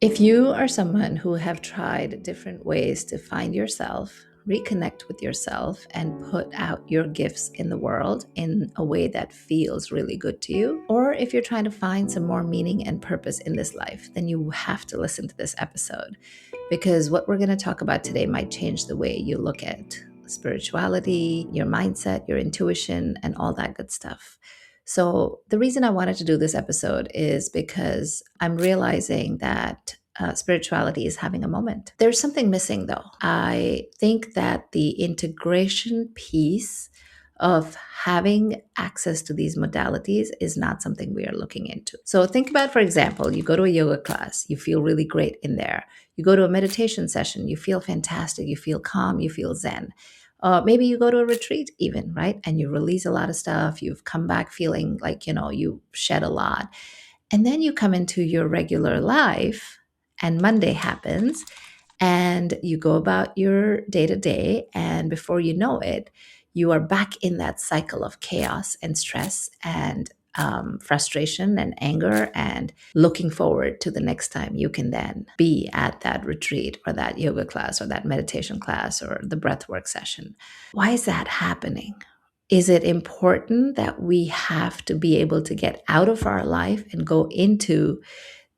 If you are someone who have tried different ways to find yourself, reconnect with yourself, and put out your gifts in the world in a way that feels really good to you, or if you're trying to find some more meaning and purpose in this life, then you have to listen to this episode because what we're going to talk about today might change the way you look at spirituality, your mindset, your intuition, and all that good stuff. So, the reason I wanted to do this episode is because I'm realizing that spirituality is having a moment. There's something missing though. I think that the integration piece of having access to these modalities is not something we are looking into. So, think about, for example, you go to a yoga class, you feel really great in there. You go to a meditation session, you feel fantastic, you feel calm, you feel zen. Maybe you go to a retreat even, right? And you release a lot of stuff. You've come back feeling like, you shed a lot. And then you come into your regular life and Monday happens and you go about your day to day. And before you know it, you are back in that cycle of chaos and stress and frustration and anger and looking forward to the next time you can then be at that retreat or that yoga class or that meditation class or the breathwork session. Why is that happening? Is it important that we have to be able to get out of our life and go into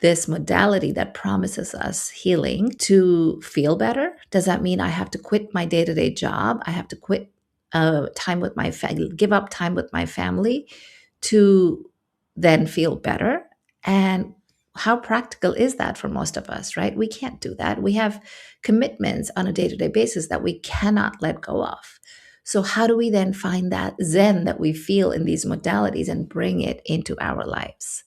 this modality that promises us healing to feel better? Does that mean I have to quit my day-to-day job? I have to quit time with my family, give up time with my family to then feel better? And how practical is that for most of us, right? We can't do that. We have commitments on a day-to-day basis that we cannot let go of. So how do we then find that zen that we feel in these modalities and bring it into our lives?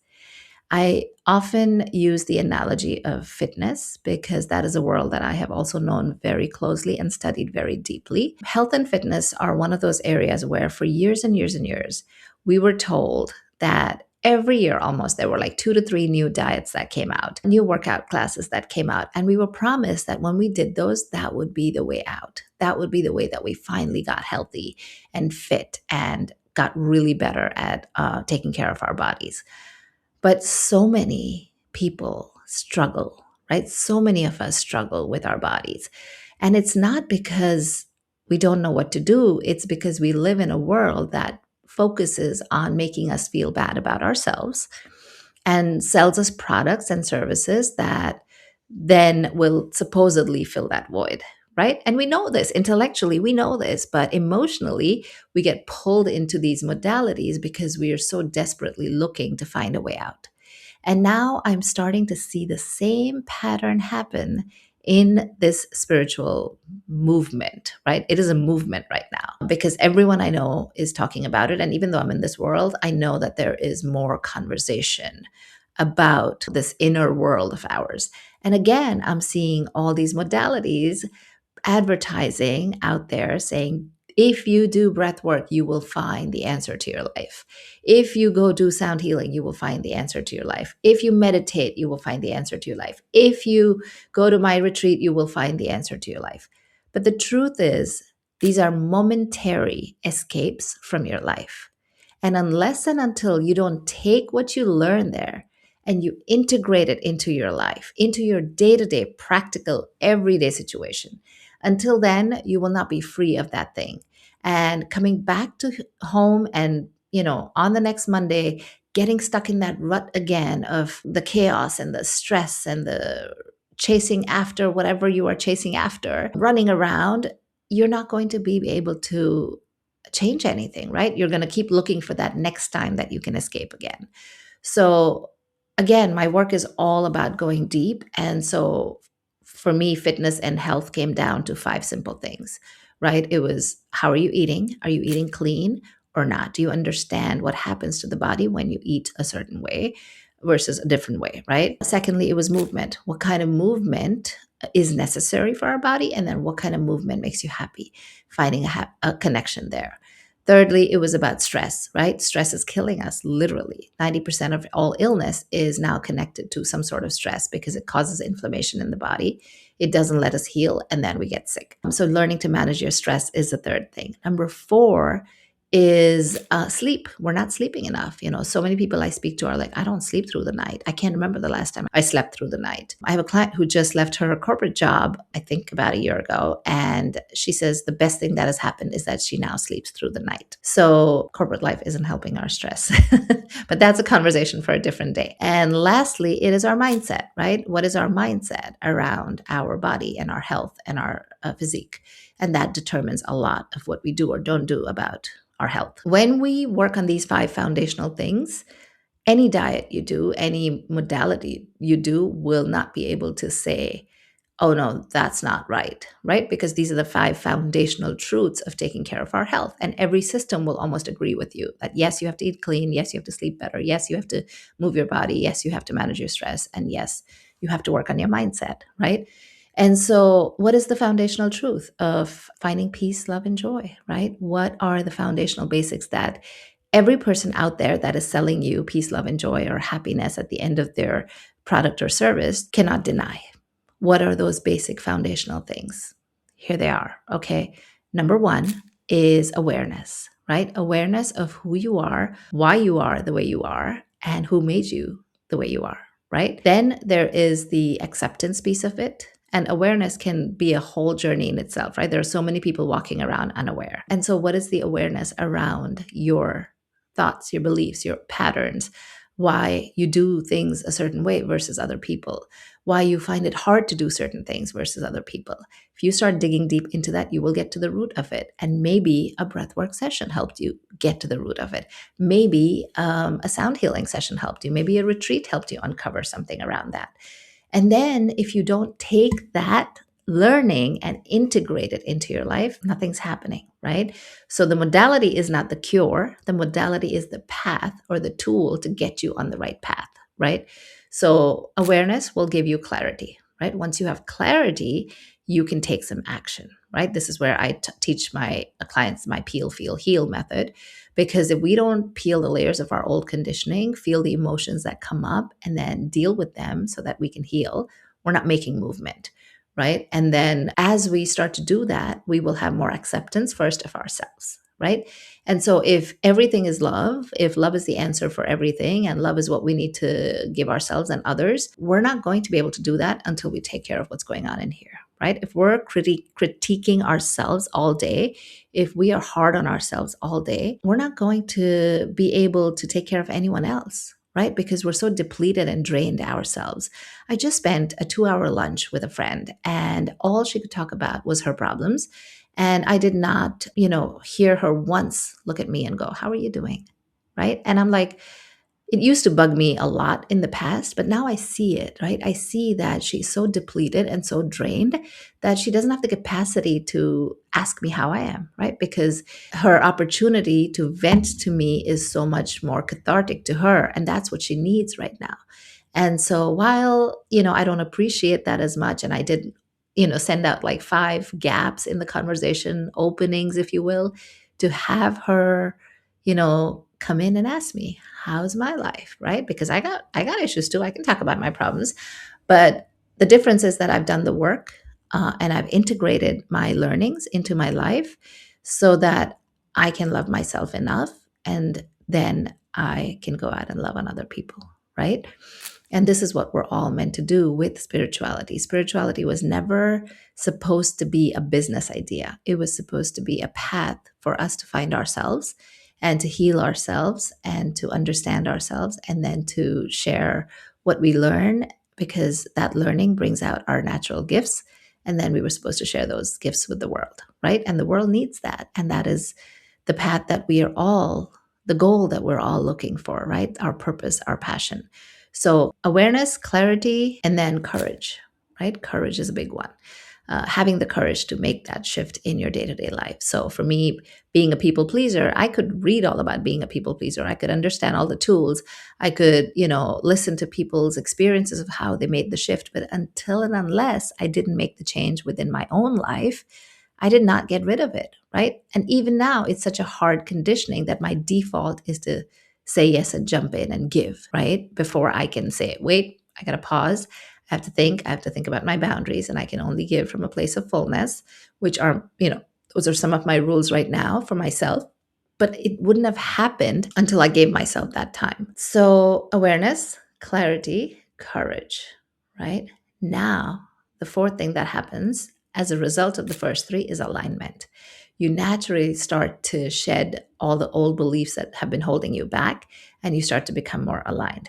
I often use the analogy of fitness because that is a world that I have also known very closely and studied very deeply. Health and fitness are one of those areas where for years and years and years, we were told that every year almost there were like 2 to 3 new diets that came out, new workout classes that came out. And we were promised that when we did those, that would be the way out. That would be the way that we finally got healthy and fit and got really better at taking care of our bodies. But so many people struggle, right? So many of us struggle with our bodies. And it's not because we don't know what to do, it's because we live in a world that focuses on making us feel bad about ourselves and sells us products and services that then will supposedly fill that void, right? And we know this intellectually, we know this, but emotionally, we get pulled into these modalities because we are so desperately looking to find a way out. And now I'm starting to see the same pattern happen in this spiritual movement, right? It is a movement right now because everyone I know is talking about it. And even though I'm in this world, I know that there is more conversation about this inner world of ours. And again, I'm seeing all these modalities advertising out there saying, if you do breath work, you will find the answer to your life. If you go do sound healing, you will find the answer to your life. If you meditate, you will find the answer to your life. If you go to my retreat, you will find the answer to your life. But the truth is, these are momentary escapes from your life. And unless and until you don't take what you learn there and you integrate it into your life, into your day to day, practical, everyday situation, until then, you will not be free of that thing. And coming back to home and, on the next Monday, getting stuck in that rut again of the chaos and the stress and the chasing after whatever you are chasing after, running around, you're not going to be able to change anything, right? You're going to keep looking for that next time that you can escape again. So, again, my work is all about going deep. And so, for me, fitness and health came down to 5 simple things, right? It was, how are you eating? Are you eating clean or not? Do you understand what happens to the body when you eat a certain way versus a different way, right? Secondly, it was movement. What kind of movement is necessary for our body? And then what kind of movement makes you happy? Finding a connection there. Thirdly, it was about stress, right? Stress is killing us, literally. 90% of all illness is now connected to some sort of stress because it causes inflammation in the body. It doesn't let us heal, and then we get sick. So, learning to manage your stress is the third thing. Number four is sleep. We're not sleeping enough. So many people I speak to are like, I don't sleep through the night. I can't remember the last time I slept through the night. I have a client who just left her corporate job, I think about a year ago. And she says the best thing that has happened is that she now sleeps through the night. So corporate life isn't helping our stress. But that's a conversation for a different day. And lastly, it is our mindset, right? What is our mindset around our body and our health and our physique? And that determines a lot of what we do or don't do about our health. When we work on these 5 foundational things, any diet you do, any modality you do will not be able to say, oh no, that's not right, right? Because these are the 5 foundational truths of taking care of our health. And every system will almost agree with you that yes, you have to eat clean. Yes, you have to sleep better. Yes, you have to move your body. Yes, you have to manage your stress. And yes, you have to work on your mindset, right? And so, what is the foundational truth of finding peace, love, and joy, right? What are the foundational basics that every person out there that is selling you peace, love, and joy or happiness at the end of their product or service cannot deny? What are those basic foundational things? Here they are. Okay. Number 1 is awareness, right? Awareness of who you are, why you are the way you are, and who made you the way you are, right? Then there is the acceptance piece of it. And awareness can be a whole journey in itself, right? There are so many people walking around unaware. And so, what is the awareness around your thoughts, your beliefs, your patterns, why you do things a certain way versus other people, why you find it hard to do certain things versus other people? If you start digging deep into that, you will get to the root of it. And maybe a breathwork session helped you get to the root of it. Maybe a sound healing session helped you. Maybe a retreat helped you uncover something around that. And then if you don't take that learning and integrate it into your life, nothing's happening, right? So the modality is not the cure. The modality is the path or the tool to get you on the right path, right? So awareness will give you clarity, right? Once you have clarity, you can take some action, right? This is where I teach my clients my peel, feel, heal method. Because if we don't peel the layers of our old conditioning, feel the emotions that come up, and then deal with them so that we can heal, we're not making movement, right? And then as we start to do that, we will have more acceptance first of ourselves, right? And so if everything is love, if love is the answer for everything and love is what we need to give ourselves and others, we're not going to be able to do that until we take care of what's going on in here, right? If we're critiquing ourselves all day, if we are hard on ourselves all day, we're not going to be able to take care of anyone else, right? Because we're so depleted and drained ourselves. I just spent a 2-hour lunch with a friend, and all she could talk about was her problems. And I did not, hear her once look at me and go, how are you doing? Right. And I'm like, it used to bug me a lot in the past, but now I see it, right? I see that she's so depleted and so drained that she doesn't have the capacity to ask me how I am, right? Because her opportunity to vent to me is so much more cathartic to her. And that's what she needs right now. And so while, I don't appreciate that as much, and I did, send out like 5 gaps in the conversation, openings, if you will, to have her, come in and ask me, how's my life, right? Because I got issues too. I can talk about my problems, but the difference is that I've done the work, and I've integrated my learnings into my life so that I can love myself enough, and then I can go out and love on other people, right? And this is what we're all meant to do with spirituality. Spirituality was never supposed to be a business idea. It was supposed to be a path for us to find ourselves and to heal ourselves and to understand ourselves, and then to share what we learn, because that learning brings out our natural gifts. And then we were supposed to share those gifts with the world, right? And the world needs that. And that is the path that we are all, the goal that we're all looking for, right? Our purpose, our passion. So awareness, clarity, and then courage, right? Courage is a big one. Having the courage to make that shift in your day-to-day life. So for me, being a people pleaser, I could read all about being a people pleaser. I could understand all the tools. I could, listen to people's experiences of how they made the shift. But until and unless I didn't make the change within my own life, I did not get rid of it, right? And even now, it's such a hard conditioning that my default is to say yes and jump in and give, right? Before I can say, wait, I got to pause. I have to think about my boundaries, and I can only give from a place of fullness, which are, those are some of my rules right now for myself. but it wouldn't have happened until I gave myself that time. So awareness, clarity, courage, right? Now, the fourth thing that happens as a result of the first three is alignment. You naturally start to shed all the old beliefs that have been holding you back, and you start to become more aligned.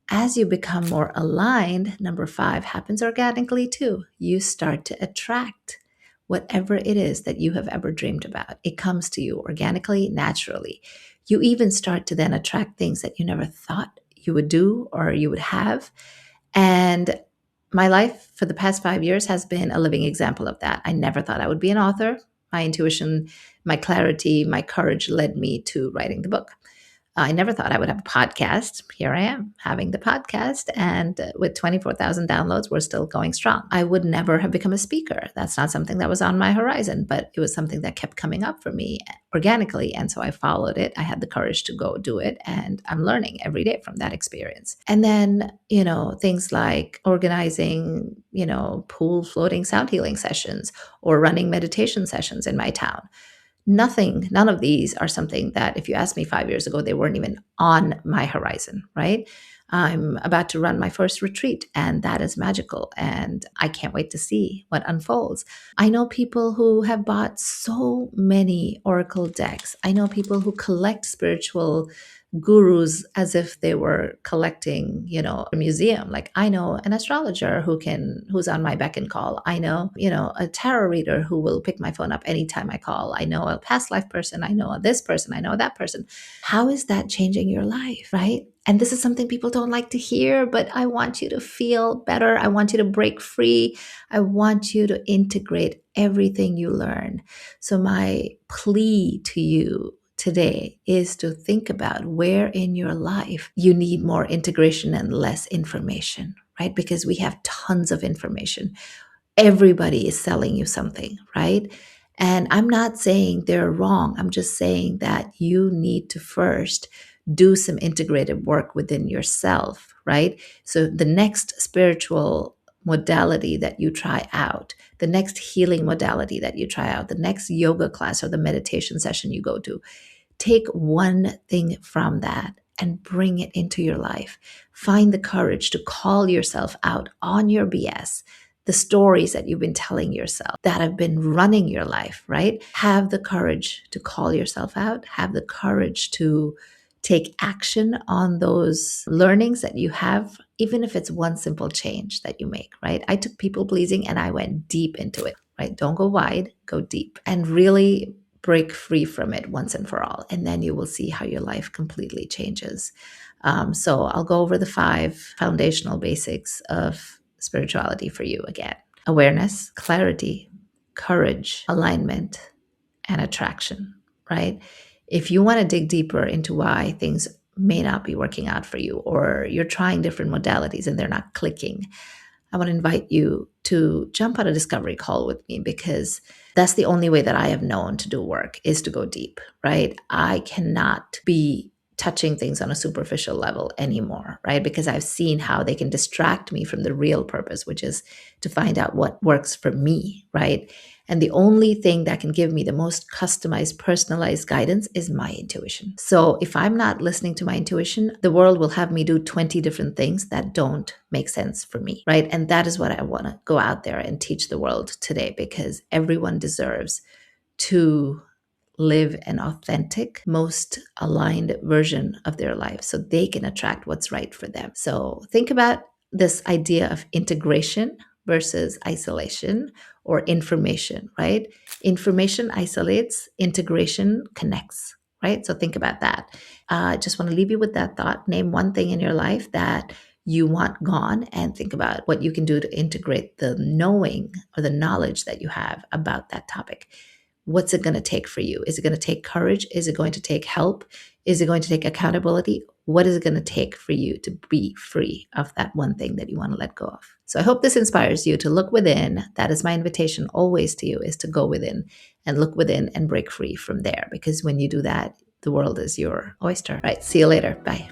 As you become more aligned, number five happens organically too. You start to attract whatever it is that you have ever dreamed about. It comes to you organically, naturally. You even start to then attract things that you never thought you would do or you would have. And my life for the past 5 years has been a living example of that. I never thought I would be an author. My intuition, my clarity, my courage led me to writing the book. I never thought I would have a podcast. Here I am having the podcast, and with 24,000 downloads, we're still going strong. I would never have become a speaker. That's not something that was on my horizon, but it was something that kept coming up for me organically. And so I followed it. I had the courage to go do it, and I'm learning every day from that experience. And then, things like organizing, pool floating sound healing sessions or running meditation sessions in my town. None of these are something that, if you asked me 5 years ago, they weren't even on my horizon, right? I'm about to run my first retreat, and that is magical. And I can't wait to see what unfolds. I know people who have bought so many oracle decks. I know people who collect spiritual gurus as if they were collecting, a museum. Like, I know an astrologer who's on my beck and call. I know, a tarot reader who will pick my phone up anytime I call. I know a past life person. I know this person. I know that person. How is that changing your life, right? And this is something people don't like to hear, but I want you to feel better. I want you to break free. I want you to integrate everything you learn. So my plea to you today is to think about where in your life you need more integration and less information, right? Because we have tons of information. Everybody is selling you something, right? And I'm not saying they're wrong. I'm just saying that you need to first do some integrated work within yourself, right? So the next spiritual modality that you try out, the next healing modality that you try out, the next yoga class or the meditation session you go to, take one thing from that and bring it into your life. Find the courage to call yourself out on your BS, the stories that you've been telling yourself that have been running your life, right? Have the courage to call yourself out. Have the courage to take action on those learnings that you have, even if it's one simple change that you make, right? I took people pleasing and I went deep into it, right? Don't go wide, go deep, and really break free from it once and for all. And then you will see how your life completely changes. So I'll go over the 5 foundational basics of spirituality for you again: awareness, clarity, courage, alignment, and attraction, right? If you want to dig deeper into why things may not be working out for you, or you're trying different modalities and they're not clicking, I want to invite you to jump on a discovery call with me, because that's the only way that I have known to do work, is to go deep, right? I cannot be touching things on a superficial level anymore, right? Because I've seen how they can distract me from the real purpose, which is to find out what works for me, right? And the only thing that can give me the most customized, personalized guidance is my intuition. So if I'm not listening to my intuition, the world will have me do 20 different things that don't make sense for me, right? And that is what I want to go out there and teach the world today, because everyone deserves to live an authentic, most aligned version of their life so they can attract what's right for them. So think about this idea of integration versus isolation or information, right? Information isolates, integration connects, right? So think about that. I just want to leave you with that thought. Name one thing in your life that you want gone, and think about what you can do to integrate the knowing or the knowledge that you have about that topic. What's it going to take for you? Is it going to take courage? Is it going to take help? Is it going to take accountability? What is it going to take for you to be free of that one thing that you want to let go of? So I hope this inspires you to look within. That is my invitation always to you, is to go within and look within and break free from there. Because when you do that, the world is your oyster. Right. See you later. Bye.